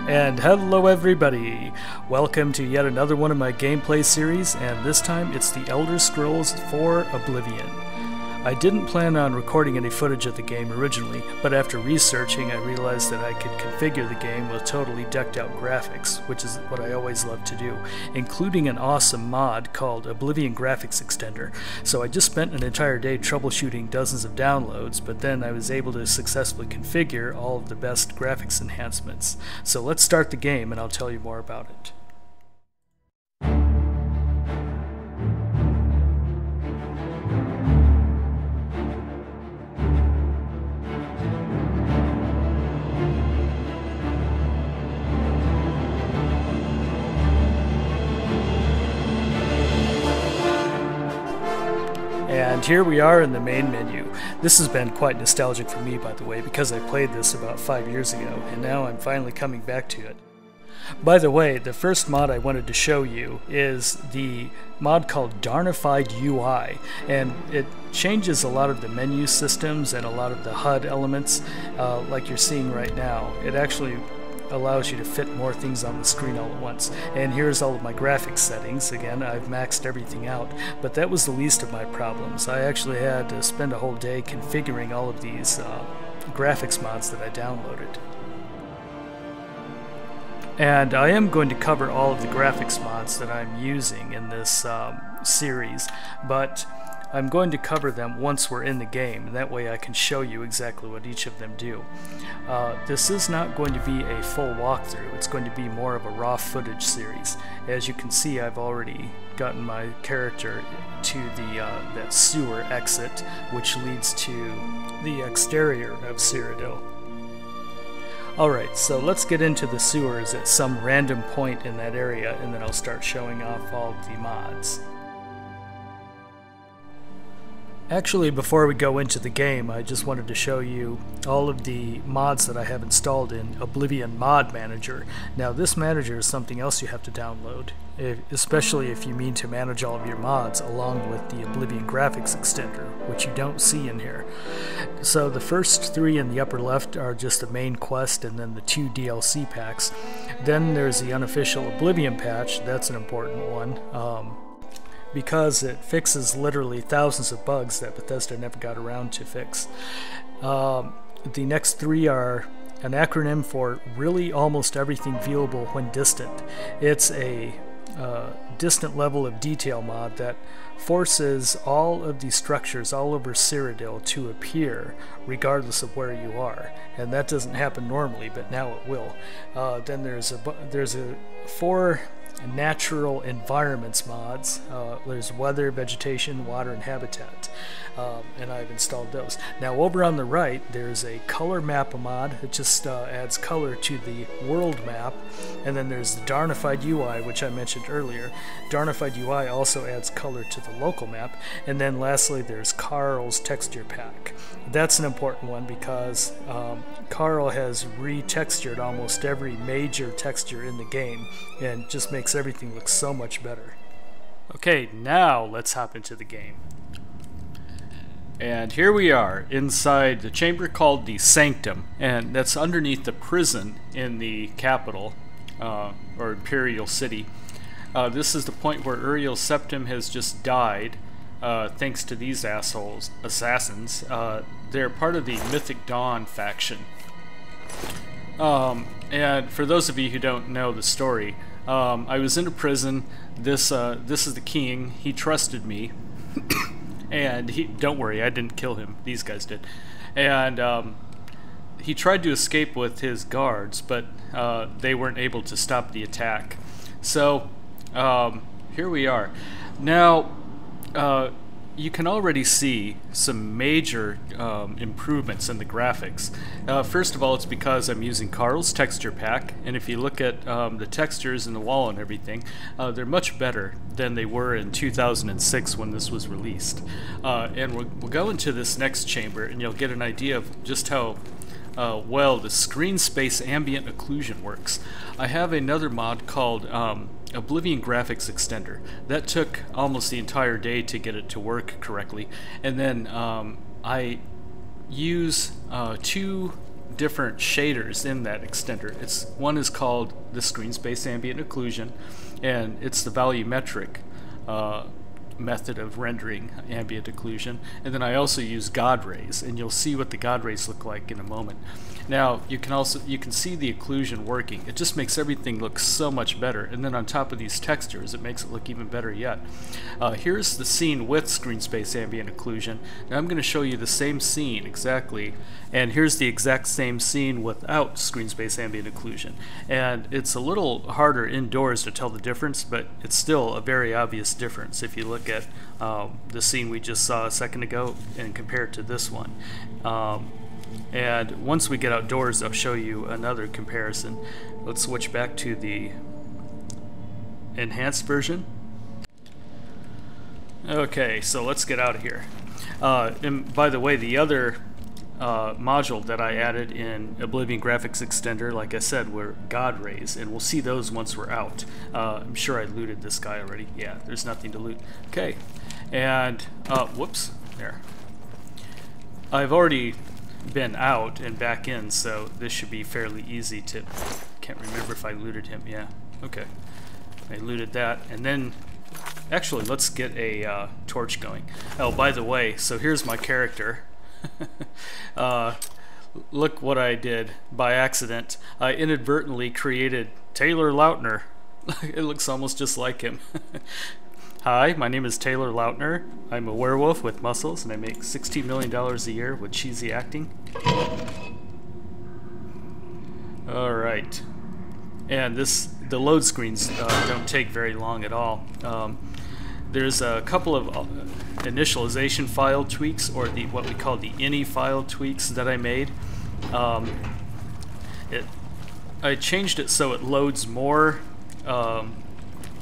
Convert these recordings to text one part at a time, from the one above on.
And hello everybody! Welcome to yet another one of my gameplay series, and this time it's the Elder Scrolls IV Oblivion. I didn't plan on recording any footage of the game originally, but after researching I realized that I could configure the game with totally decked out graphics, which is what I always love to do, including an awesome mod called Oblivion Graphics Extender. So I just spent an entire day troubleshooting dozens of downloads, but then I was able to successfully configure all of the best graphics enhancements. So let's start the game and I'll tell you more about it. And here we are in the main menu. This has been quite nostalgic for me, by the way, because I played this about 5 years ago, and now I'm finally coming back to it. By the way, the first mod I wanted to show you is the mod called DarNified UI, and it changes a lot of the menu systems and a lot of the HUD elements, like you're seeing right now. It actually allows you to fit more things on the screen all at once. And here's all of my graphics settings. Again, I've maxed everything out, but that was the least of my problems. I actually had to spend a whole day configuring all of these graphics mods that I downloaded. And I am going to cover all of the graphics mods that I'm using in this series, but I'm going to cover them once we're in the game, and that way I can show you exactly what each of them do. This is not going to be a full walkthrough, it's going to be more of a raw footage series. As you can see, I've already gotten my character to that sewer exit, which leads to the exterior of Cyrodiil. Alright, so let's get into the sewers at some random point in that area, and then I'll start showing off all of the mods. Actually, before we go into the game, I just wanted to show you all of the mods that I have installed in Oblivion Mod Manager. Now, this manager is something else you have to download, especially if you mean to manage all of your mods along with the Oblivion Graphics Extender, which you don't see in here. So the first three in the upper left are just the main quest and then the 2 DLC packs. Then there's the unofficial Oblivion patch. That's an important one, because it fixes literally thousands of bugs that Bethesda never got around to fix. The next three are an acronym for really almost everything viewable when distant. It's a distant level of detail mod that forces all of these structures all over Cyrodiil to appear regardless of where you are, and that doesn't happen normally, but now it will. Then there's a 4 natural environments mods. There's weather, vegetation, water, and habitat, and I've installed those. Now over on the right there's a color map mod that just adds color to the world map, and then there's the DarNified UI, which I mentioned earlier. DarNified UI also adds color to the local map, and then lastly there's Qarl's texture pack. That's an important one because Qarl has retextured almost every major texture in the game and just makes everything look so much better. Okay, now let's hop into the game. And here we are inside the chamber called the Sanctum, and that's underneath the prison in the capital, or Imperial city. This is the point where Uriel Septim has just died, thanks to these assassins. They're part of the Mythic Dawn faction. And for those of you who don't know the story, I was in a prison. This is the king. He trusted me, and don't worry, I didn't kill him. These guys did. And he tried to escape with his guards, but they weren't able to stop the attack. So here we are. Now, you can already see some major improvements in the graphics. First of all, it's because I'm using Qarl's texture pack, and if you look at the textures in the wall and everything, they're much better than they were in 2006 when this was released. And we'll go into this next chamber, and you'll get an idea of just how well the screen space ambient occlusion works. I have another mod called Oblivion Graphics Extender. That took almost the entire day to get it to work correctly, and then I use 2 different shaders in that extender. One is called the Screen Space Ambient Occlusion, and it's the volumetric method of rendering ambient occlusion. And then I also use God Rays, and you'll see what the God Rays look like in a moment. Now you can see the occlusion working. It just makes everything look so much better, and then on top of these textures it makes it look even better yet. Here's the scene with Screen Space Ambient Occlusion. Now I'm going to show you the same scene exactly, and here's the exact same scene without Screen Space Ambient Occlusion. And it's a little harder indoors to tell the difference, but it's still a very obvious difference if you look at the scene we just saw a second ago and compare it to this one. And once we get outdoors, I'll show you another comparison. Let's switch back to the enhanced version. Okay, so let's get out of here. And by the way, the other module that I added in Oblivion Graphics Extender, like I said, were God Rays, and we'll see those once we're out. I'm sure I looted this guy already. Yeah, there's nothing to loot. Okay, and whoops, there. I've already been out and back in, so this should be fairly easy to... Can't remember if I looted him. Yeah, okay. I looted that, and then actually let's get a torch going. Oh, by the way, so here's my character. Look what I did by accident. I inadvertently created Taylor Lautner. It looks almost just like him. Hi, my name is Taylor Lautner. I'm a werewolf with muscles, and I make $16 million a year with cheesy acting. Alright. And the load screens don't take very long at all. There's a couple of initialization file tweaks, or what we call the ini file tweaks that I made. I changed it so it loads more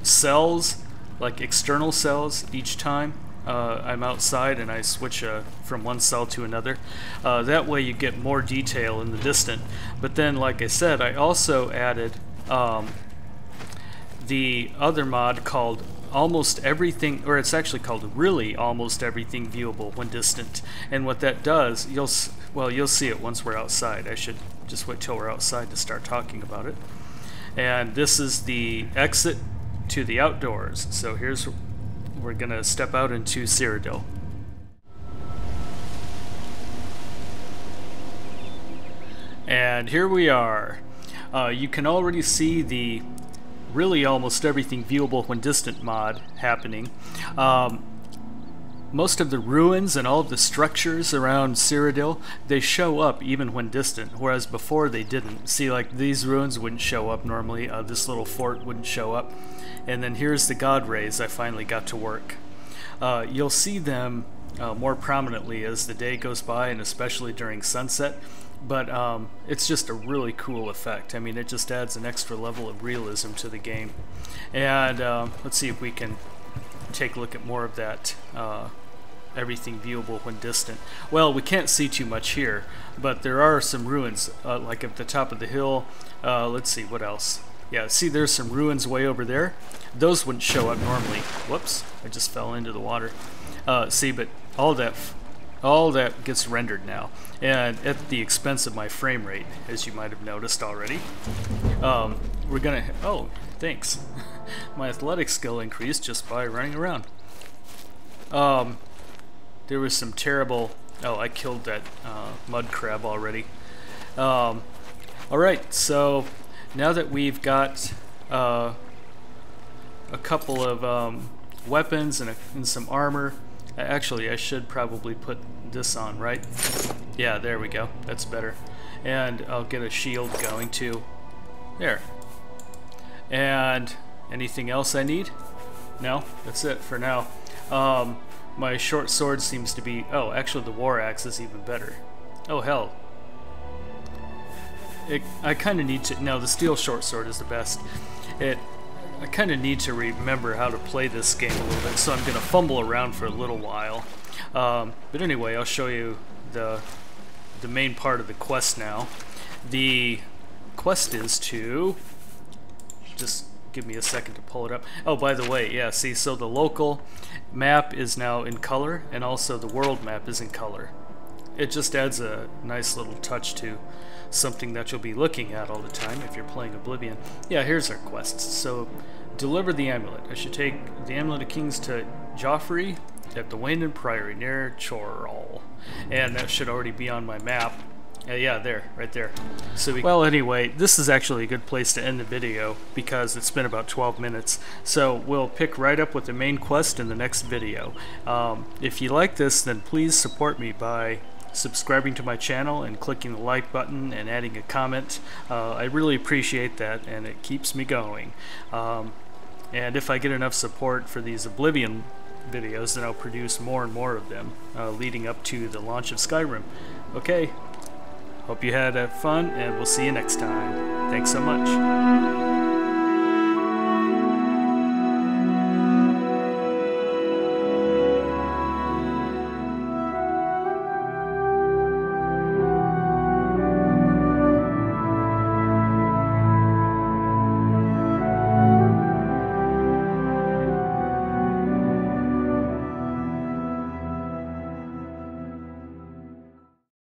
cells, like external cells, each time I'm outside and I switch from one cell to another. That way you get more detail in the distant. But then, like I said, I also added the other mod called Almost Everything, or it's actually called Really Almost Everything Viewable When Distant. And what that does, you'll see it once we're outside. I should just wait till we're outside to start talking about it. And this is the exit to the outdoors. So we're gonna step out into Cyrodiil. And here we are. You can already see the Really Almost Everything Viewable When Distant mod happening. Most of the ruins and all of the structures around Cyrodiil, they show up even when distant, whereas before they didn't. See, like these ruins wouldn't show up normally, this little fort wouldn't show up. And then here's the God Rays I finally got to work. You'll see them more prominently as the day goes by, and especially during sunset. But it's just a really cool effect. I mean, it just adds an extra level of realism to the game. And let's see if we can take a look at more of that everything viewable when distant. Well, we can't see too much here, but there are some ruins, like at the top of the hill. Let's see, what else? Yeah, see, there's some ruins way over there. Those wouldn't show up normally. Whoops, I just fell into the water. See, but all that gets rendered now, and at the expense of my frame rate, as you might have noticed already. We're gonna... Oh, thanks. My athletic skill increased just by running around. There was some terrible... Oh, I killed that mud crab already. Alright, so now that we've got a couple of weapons and some armor... Actually, I should probably put this on, right? Yeah, there we go. That's better. And I'll get a shield going too. There. And anything else I need? No, that's it for now. My short sword seems to be... Oh, actually the war axe is even better. Oh, hell. I kind of need to... No, the steel short sword is the best. I kind of need to remember how to play this game a little bit, so I'm going to fumble around for a little while. But anyway, I'll show you the main part of the quest now. The quest is to... Just give me a second to pull it up. Oh, by the way, yeah, see, so the local map is now in color, and also the world map is in color. It just adds a nice little touch to something that you'll be looking at all the time if you're playing Oblivion. Yeah, here's our quests. So, deliver the amulet. I should take the Amulet of Kings to Joffrey at the Waynton Priory near Qarl. And that should already be on my map. Yeah, there, right there. So well, anyway, this is actually a good place to end the video because it's been about 12 minutes. So we'll pick right up with the main quest in the next video. If you like this, then please support me by subscribing to my channel and clicking the like button and adding a comment. I really appreciate that, and it keeps me going. And if I get enough support for these Oblivion videos, then I'll produce more and more of them leading up to the launch of Skyrim. Okay. Hope you had fun, and we'll see you next time. Thanks so much.